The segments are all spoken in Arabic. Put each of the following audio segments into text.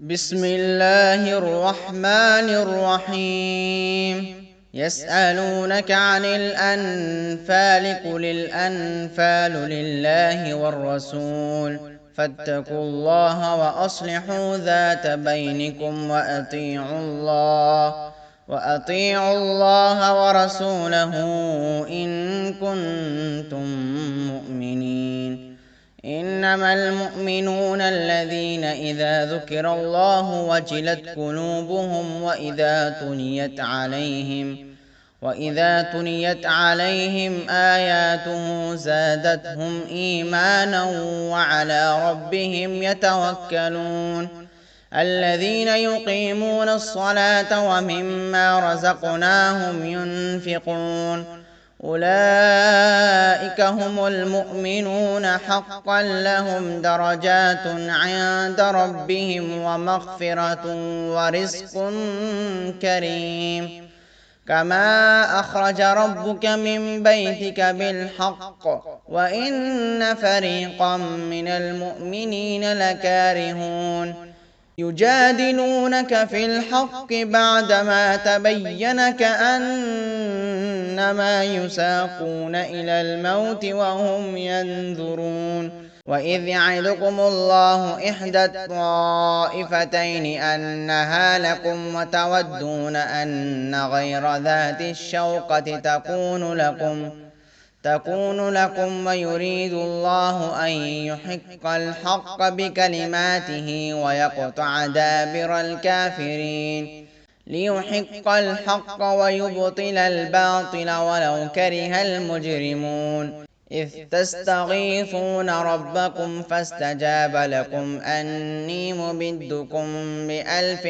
بسم الله الرحمن الرحيم. يسألونك عن الأنفال قل الأنفال لله والرسول فاتقوا الله وأصلحوا ذات بينكم وأطيعوا الله ورسوله إن كنتم مؤمنين. إنما المؤمنون الذين إذا ذكر الله وجلت قلوبهم وإذا تليت عليهم آياته زادتهم إيمانا وعلى ربهم يتوكلون. الذين يقيمون الصلاة ومما رزقناهم ينفقون أولئك هم المؤمنون حقا لهم درجات عند ربهم ومغفرة ورزق كريم. كما أخرج ربك من بيتك بالحق وإن فريقا من المؤمنين لكارهون يجادلونك في الحق بعدما تبين كأنما يساقون إلى الموت وهم ينظرون. وإذ يعدكم الله إحدى الطائفتين أنها لكم وتودون أن غير ذات الشوكة تكون لكم ويريد الله أن يحق الحق بكلماته ويقطع دابر الكافرين ليحق الحق ويبطل الباطل ولو كره المجرمون. إذ تستغيثون ربكم فاستجاب لكم أني ممدكم ب1000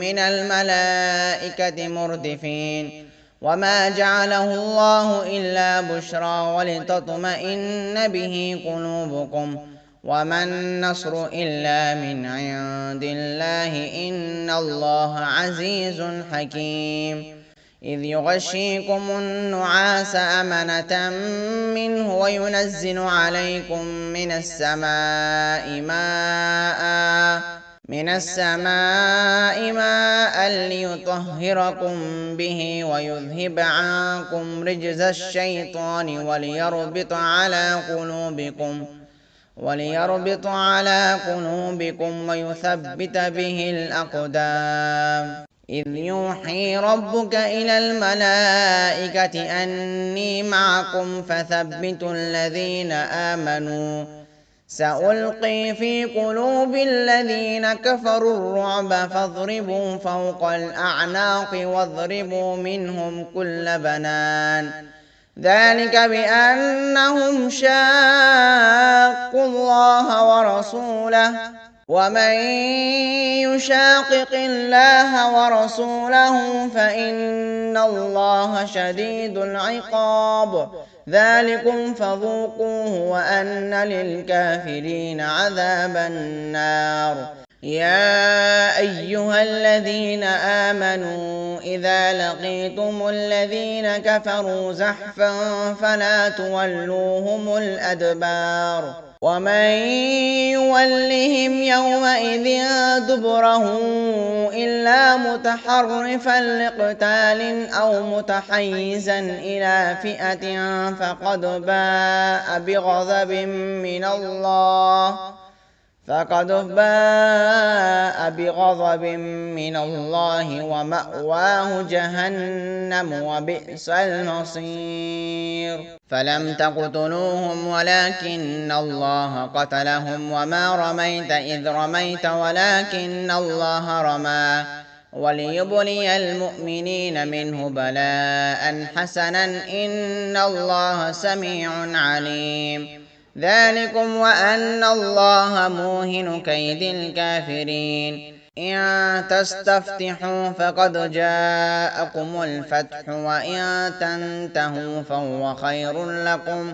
من الملائكة مردفين. وما جعله الله إلا بشرى ولتطمئن به قلوبكم وما النصر إلا من عند الله إن الله عزيز حكيم. إذ يغشيكم النعاس أمنة منه وينزل عليكم من السماء ماء ليطهركم به ويذهب عنكم رجز الشيطان وليربط على قلوبكم ويثبت به الأقدام. إذ يوحي ربك إلى الملائكة أني معكم فثبتوا الذين آمنوا سألقي في قلوب الذين كفروا الرعب فاضربوا فوق الأعناق واضربوا منهم كل بنان. ذلك بأنهم شاقوا الله ورسوله ومن يشاقق الله ورسوله فإن الله شديد العقاب. ذلكم فذوقوه وأن للكافرين عذاب النار. يا أيها الذين آمنوا إذا لقيتم الذين كفروا زحفا فلا تولوهم الأدبار ومن يولهم يومئذ دبره إلا متحرفا لقتال أو متحيزا إلى فئة فقد باء بغضب من الله ومأواه جهنم وبئس المصير. فلم تقتلوهم ولكن الله قتلهم وما رميت إذ رميت ولكن الله رمى وليبلي المؤمنين منه بلاء حسنا إن الله سميع عليم. ذلكم وأن الله موهن كيد الكافرين. إن تستفتحوا فقد جاءكم الفتح وإن تنتهوا فهو خير لكم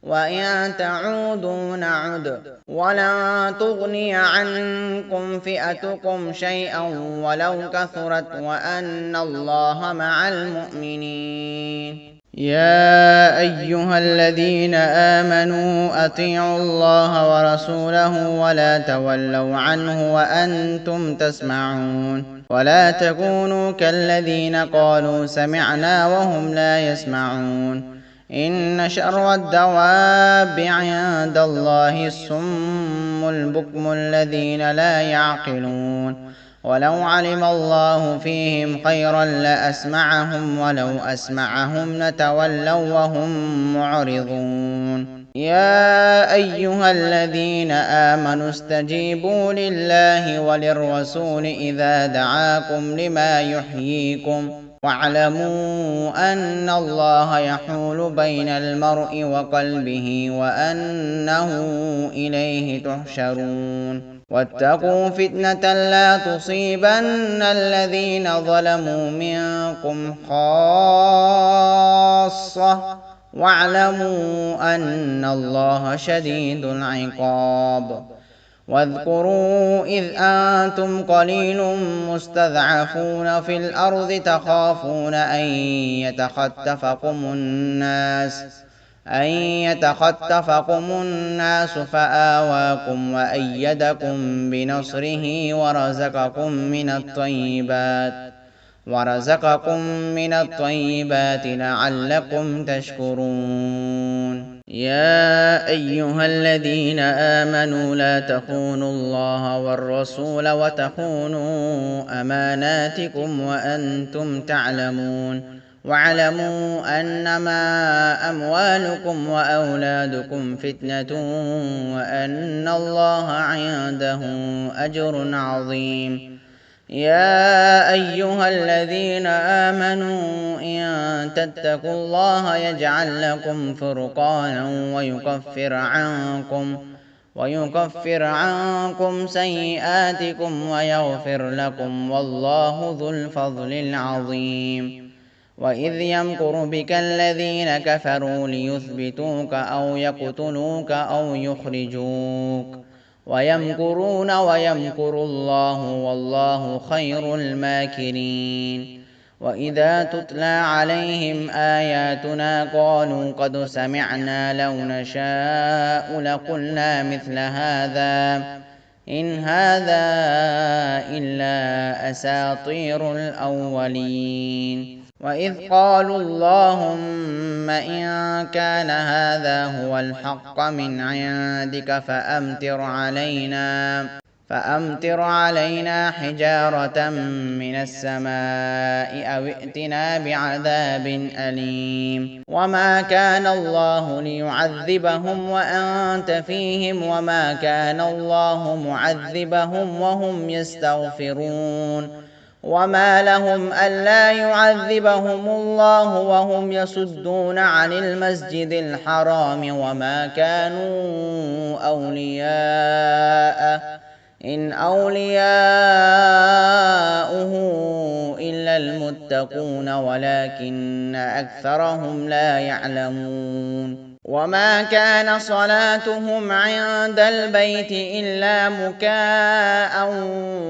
وإن تعودوا نعد ولن تغني عنكم فئتكم شيئا ولو كثرت وأن الله مع المؤمنين. يا أيها الذين آمنوا أطيعوا الله ورسوله ولا تولوا عنه وأنتم تسمعون ولا تكونوا كالذين قالوا سمعنا وهم لا يسمعون إن شر الدواب عند الله الصم البكم الذين لا يعقلون ولو علم الله فيهم خيرا لأسمعهم ولو أسمعهم لتولوا وهم معرضون يا أيها الذين آمنوا استجيبوا لله وللرسول إذا دعاكم لما يحييكم واعلموا أن الله يحول بين المرء وقلبه وأنه إليه تحشرون واتقوا فتنة لا تصيبن الذين ظلموا منكم خاصة واعلموا أن الله شديد العقاب واذكروا إذ أنتم قليل مستضعفون في الأرض تخافون أن يتخطفكم الناس فآواكم وأيدكم بنصره ورزقكم من الطيبات لعلكم تشكرون يا أيها الذين آمنوا لا تخونوا الله والرسول وتخونوا أماناتكم وأنتم تعلمون واعلموا أنما أموالكم وأولادكم فتنة وأن الله عنده أجر عظيم يا أيها الذين آمنوا إن تتقوا الله يجعل لكم فرقانا ويكفر عنكم سيئاتكم ويغفر لكم والله ذو الفضل العظيم وإذ يمكر بك الذين كفروا ليثبتوك أو يقتلوك أو يخرجوك ويمكرون ويمكر الله والله خير الماكرين وإذا تتلى عليهم آياتنا قالوا قد سمعنا لو نشاء لقلنا مثل هذا إن هذا إلا أساطير الأولين وإذ قالوا اللهم إن كان هذا هو الحق من عندك فأمطر علينا حجارة من السماء أو ائتنا بعذاب أليم وما كان الله ليعذبهم وأنت فيهم وما كان الله معذبهم وهم يستغفرون وما لهم ألا يعذبهم الله وهم يصدون عن المسجد الحرام وما كانوا أولياءه إن أولياؤه إلا المتقون ولكن أكثرهم لا يعلمون وما كان صلاتهم عند البيت إلا مكاء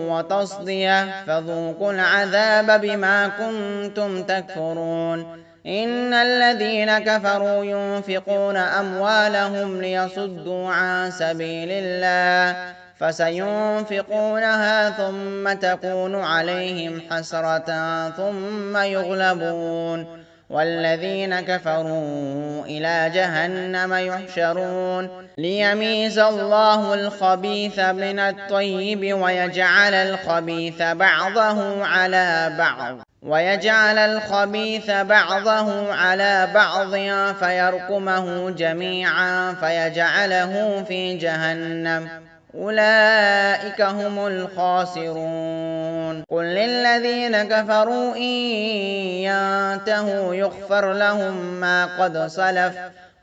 وتصدية فذوقوا العذاب بما كنتم تكفرون إن الذين كفروا ينفقون أموالهم ليصدوا عن سبيل الله فسينفقونها ثم تكون عليهم حسرة ثم يغلبون والذين كفروا إلى جهنم يحشرون ليميز الله الخبيث من الطيب ويجعل الخبيث بعضه على بعض فيركمه جميعا فيجعله في جهنم أولئك هم الخاسرون قل للذين كفروا إن ينتهوا يغفر لهم ما قد سلف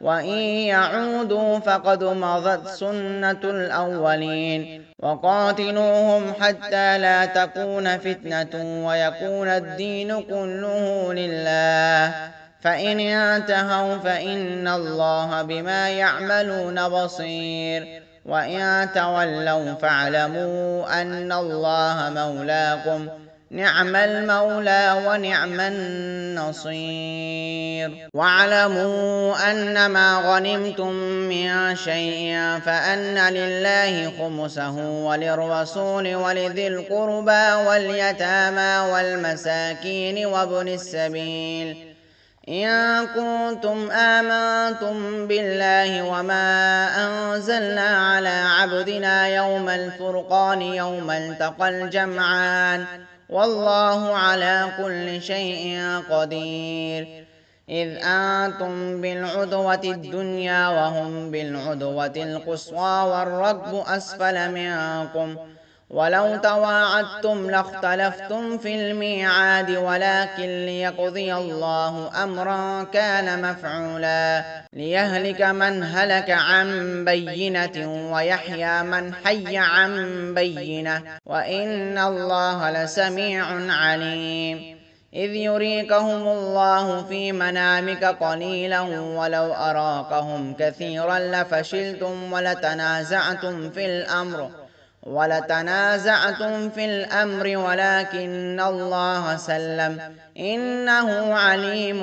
وإن يعودوا فقد مضت سنة الأولين وقاتلوهم حتى لا تكون فتنة ويكون الدين كله لله فإن انتهوا فإن الله بما يعملون بصير وإن تولوا فاعلموا أن الله مولاكم نعم المولى ونعم النصير. واعلموا أنما غنمتم من شيء فأن لله خمسه وللرسول ولذي القربى واليتامى والمساكين وابن السبيل إن كنتم آمنتم بالله وما أنزلنا على عبدنا يوم الفرقان يوم التقى الجمعان والله على كل شيء قدير. إذ أنتم بالعدوة الدنيا وهم بالعدوة القصوى والركب أسفل منكم ولو تواعدتم لاختلفتم في الميعاد ولكن ليقضي الله أمرا كان مفعولا ليهلك من هلك عن بينة ويحيى من حي عن بينة وإن الله لسميع عليم. إذ يريكهم الله في منامك قليلا ولو أراكهم كثيرا لفشلتم ولتنازعتم في الأمر ولكن الله سلم إنه عليم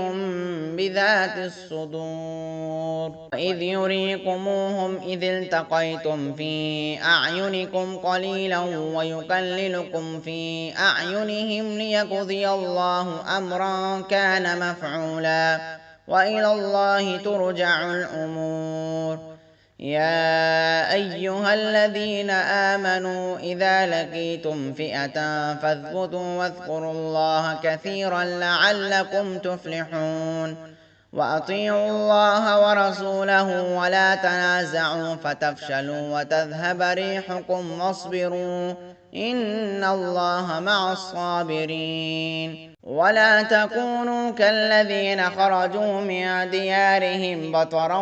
بذات الصدور. وإذ يريكموهم إذ التقيتم في أعينكم قليلا ويقللكم في أعينهم ليقضي الله أمرا كان مفعولا وإلى الله ترجع الأمور. يا أيها الذين آمنوا إذا لقيتم فئة فاثبتوا واذكروا الله كثيرا لعلكم تفلحون. وأطيعوا الله ورسوله ولا تنازعوا فتفشلوا وتذهب ريحكم واصبروا إن الله مع الصابرين. ولا تكونوا كالذين خرجوا من ديارهم بطرا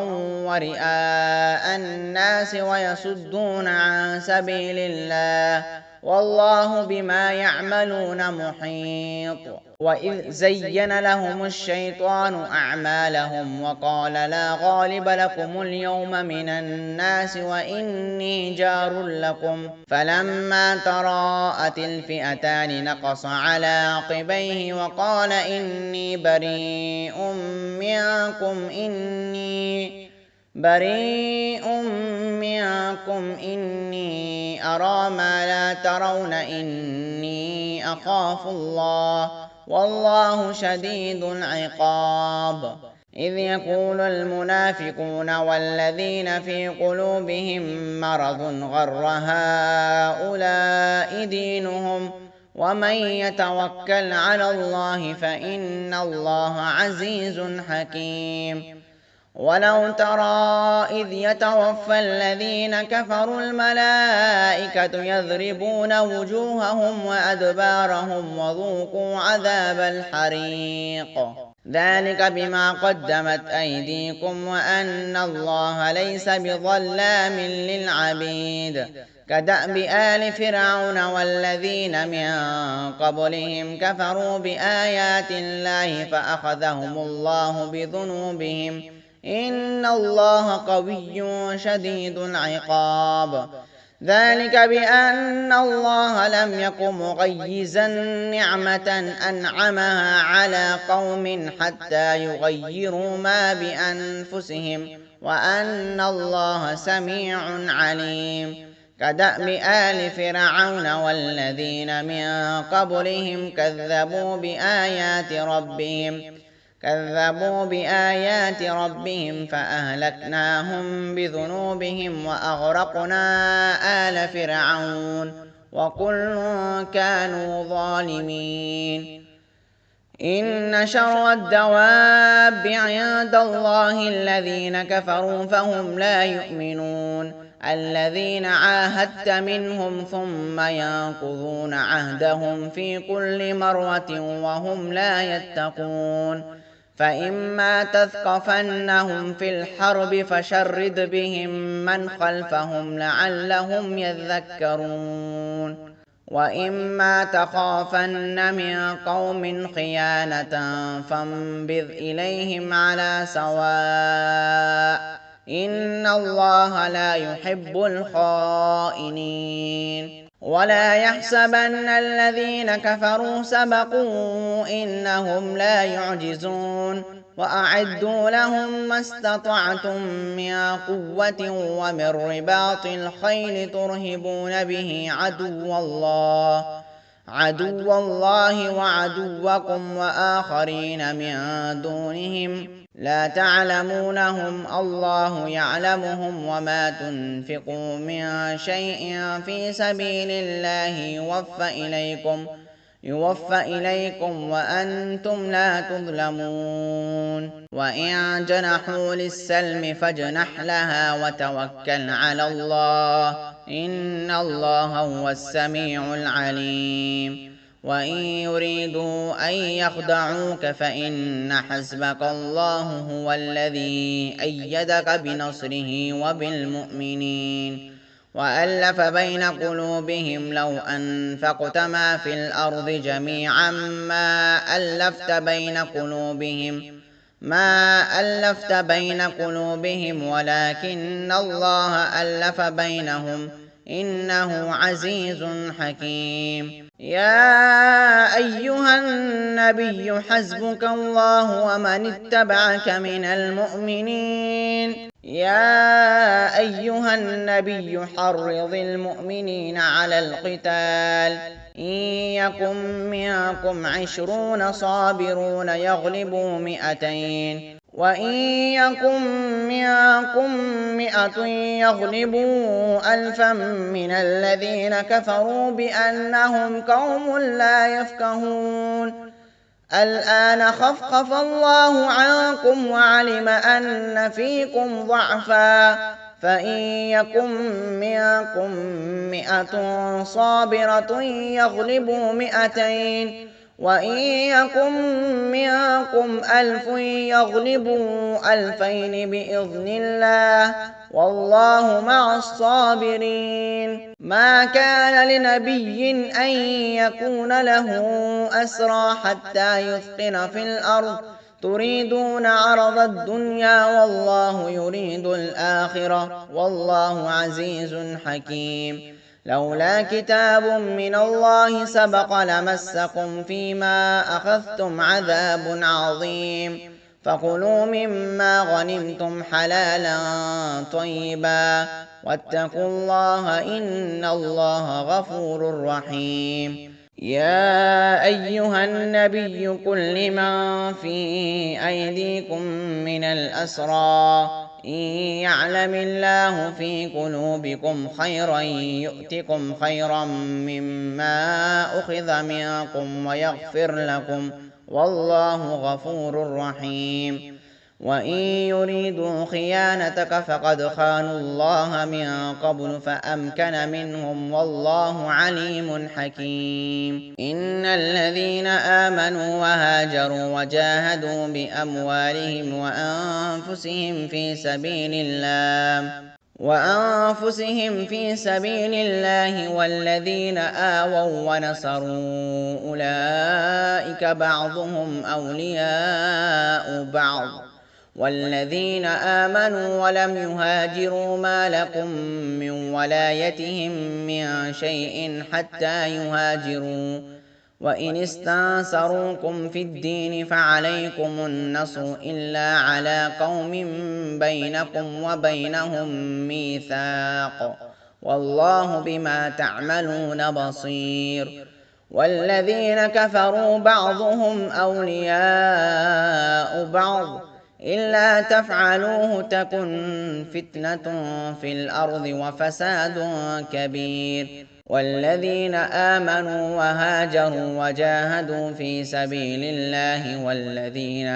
ورئاء الناس ويصدون عن سبيل الله والله بما يعملون محيط. وإذ زين لهم الشيطان أعمالهم وقال لا غالب لكم اليوم من الناس وإني جار لكم فلما تراءت الفئتان نقص على عقبيه وقال إني بريء منكم إني أرى ما لا ترون إني أخاف الله والله شديد العقاب. إذ يقول المنافقون والذين في قلوبهم مرض غر هؤلاء دينهم ومن يتوكل على الله فإن الله عزيز حكيم. ولو ترى إذ يتوفى الذين كفروا الملائكة يضربون وجوههم وأدبارهم وذوقوا عذاب الحريق ذلك بما قدمت أيديكم وأن الله ليس بظلام للعبيد. كدأب آل فرعون والذين من قبلهم كفروا بآيات الله فأخذهم الله بذنوبهم إن الله قوي شديد العقاب. ذلك بأن الله لم يك مغيزا نعمة أنعمها على قوم حتى يغيروا ما بأنفسهم وأن الله سميع عليم. كدأب آل فرعون والذين من قبلهم كذبوا بآيات ربهم فأهلكناهم بذنوبهم وأغرقنا آل فرعون وكل كانوا ظالمين. إن شر الدواب عند الله الذين كفروا فهم لا يؤمنون الذين عاهدت منهم ثم ينقضون عهدهم في كل مرة وهم لا يتقون. فإما تثقفنهم في الحرب فشرد بهم من خلفهم لعلهم يذكرون. وإما تخافن من قوم خيانة فانبذ إليهم على سواء إن الله لا يحب الخائنين. ولا يحسبن الذين كفروا سبقوا إنهم لا يعجزون وأعدوا لهم ما استطعتم من قوة ومن رباط الخيل ترهبون به عدو الله وعدوكم وآخرين من دونهم لا تعلمونهم الله يعلمهم وما تنفقوا من شيء في سبيل الله يوفى إليكم وأنتم لا تظلمون وإن جنحوا للسلم فاجنح لها وتوكل على الله إن الله هو السميع العليم وإن يريدوا أن يخدعوك فإن حسبك الله هو الذي أيدك بنصره وبالمؤمنين وألف بين قلوبهم لو أنفقت ما في الأرض جميعا ما ألفت بين قلوبهم ولكن الله ألف بينهم إنه عزيز حكيم يا أيها النبي حسبك الله ومن اتبعك من المؤمنين يا أيها النبي حرض المؤمنين على القتال إن يكن منكم 20 صابرون يغلبوا 200 وإن يكن منكم 100 يغلبوا 1000 من الذين كفروا بأنهم قوم لا يفقهون الآن خفف الله عنكم وعلم أن فيكم ضعفا فإن يكن منكم 100 صابرة يغلبوا 200 وإن يكن منكم 1000 يغلبوا 2000 بإذن الله والله مع الصابرين ما كان لنبي أن يكون له أسرى حتى يثقل في الأرض تريدون عرض الدنيا والله يريد الآخرة والله عزيز حكيم لولا كتاب من الله سبق لمسكم فيما أخذتم عذاب عظيم فكلوا مما غنمتم حلالا طيبا واتقوا الله إن الله غفور رحيم يا أيها النبي قل لمن في أيديكم من الأسرى إن يعلم الله في قلوبكم خيرا يؤتكم خيرا مما أخذ منكم ويغفر لكم والله غفور رحيم وإن يريدوا خيانتك فقد خانوا الله من قبل فأمكن منهم والله عليم حكيم إن الذين آمنوا وهاجروا وجاهدوا بأموالهم وأنفسهم في سبيل الله والذين آووا ونصروا أولئك بعضهم أولياء بعض والذين آمنوا ولم يهاجروا ما لكم من ولايتهم من شيء حتى يهاجروا وإن استنصروكم في الدين فعليكم النصر إلا على قوم بينكم وبينهم ميثاق والله بما تعملون بصير والذين كفروا بعضهم أولياء بعض إلا تفعلوه تكن فتنة في الأرض وفساد كبير والذين آمنوا وهاجروا وجاهدوا في سبيل الله والذين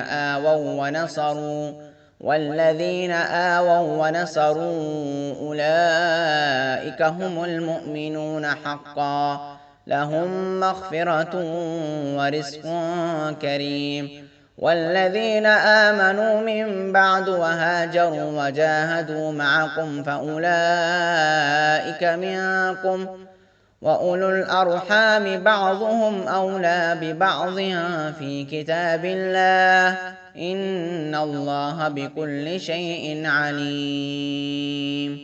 آووا ونصروا أولئك هم المؤمنون حقا لهم مغفرة ورزق كريم والذين آمنوا من بعد وهاجروا وجاهدوا معكم فأولئك منكم وأولو الأرحام بعضهم أولى ببعض في كتاب الله إن الله بكل شيء عليم